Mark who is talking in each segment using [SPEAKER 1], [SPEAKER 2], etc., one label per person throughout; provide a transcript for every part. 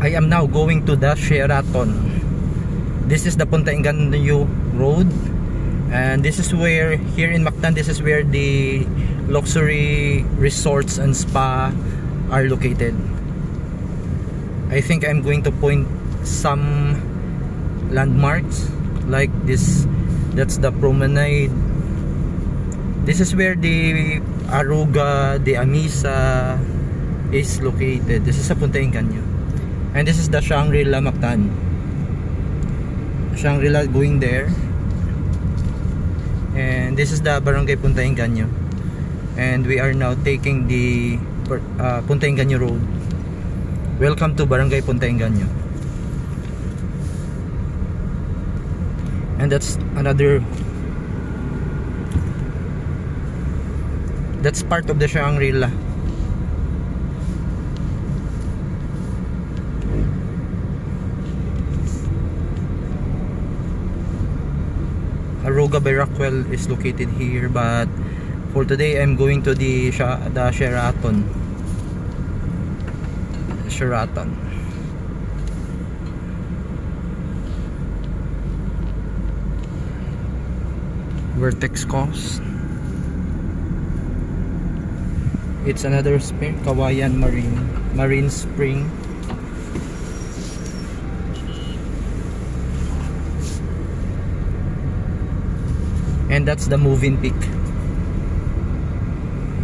[SPEAKER 1] I am now going to the Sheraton. This is the Punta Inganyo Road, and this is where, here in Mactan, this is where the luxury resorts and spa are located. I think I'm going to point some landmarks like this. That's the promenade. This is where the Aruga, the Amisa is located. This is sa Punta Inganyo. And this is the Shangri-La Mactan. Shangri-La going there. And this is the Barangay Punta Inganyo. And we are now taking the Punta Inganyo Road. Welcome to Barangay Punta Inganyo. And that's another, that's part of the Shangri-La. Aruga by Rockwell is located here, but for today I'm going to the Sheraton. Vertex Coast. It's another spring, Kawayan Marine Spring. And that's the Moving Peak.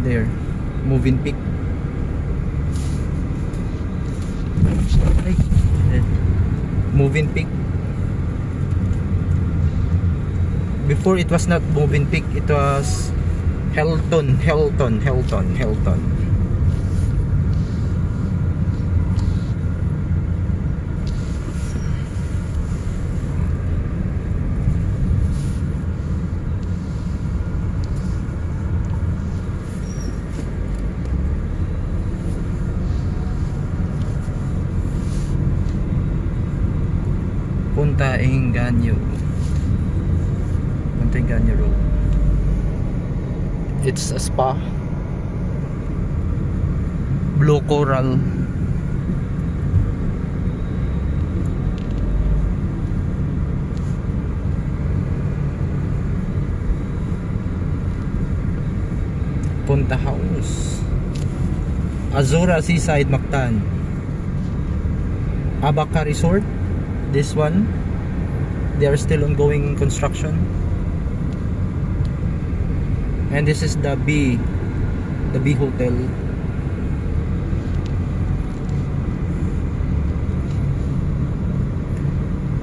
[SPEAKER 1] There, Moving Peak. Moving Peak. Before it was not Moving Peak, it was Helton. Punta Inganyo Road. It's a spa. Blue Coral. Punta House. Azura Seaside Mactan. Abaca Resort. This one, they are still ongoing construction. And this is the B Hotel.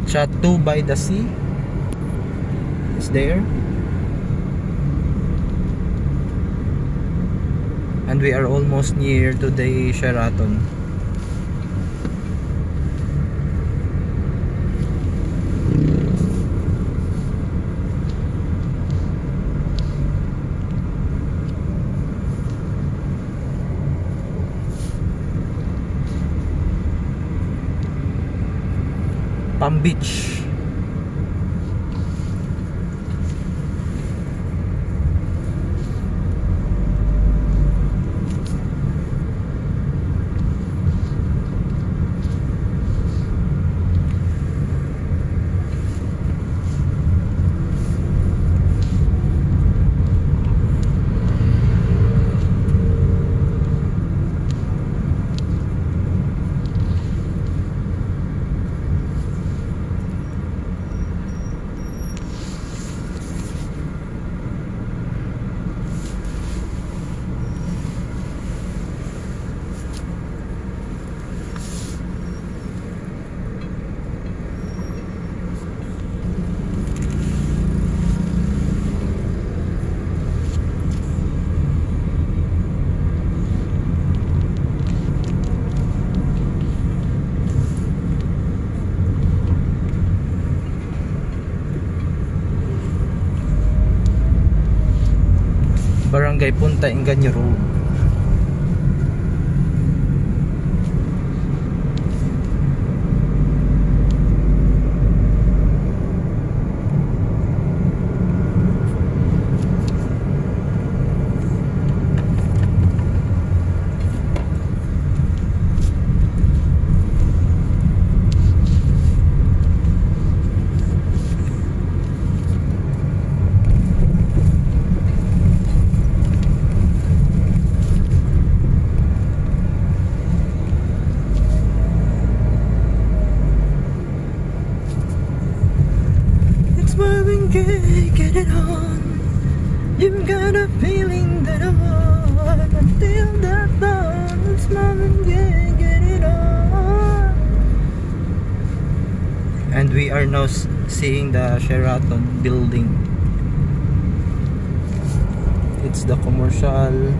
[SPEAKER 1] Chateau by the Sea is there. And we are almost near to the Sheraton. Palm Beach. Barangay Punta Inganyo Road. it on. You've got a feeling that I want until that dawn. It's mom and get it on. And we are now seeing the Sheraton building. It's the commercial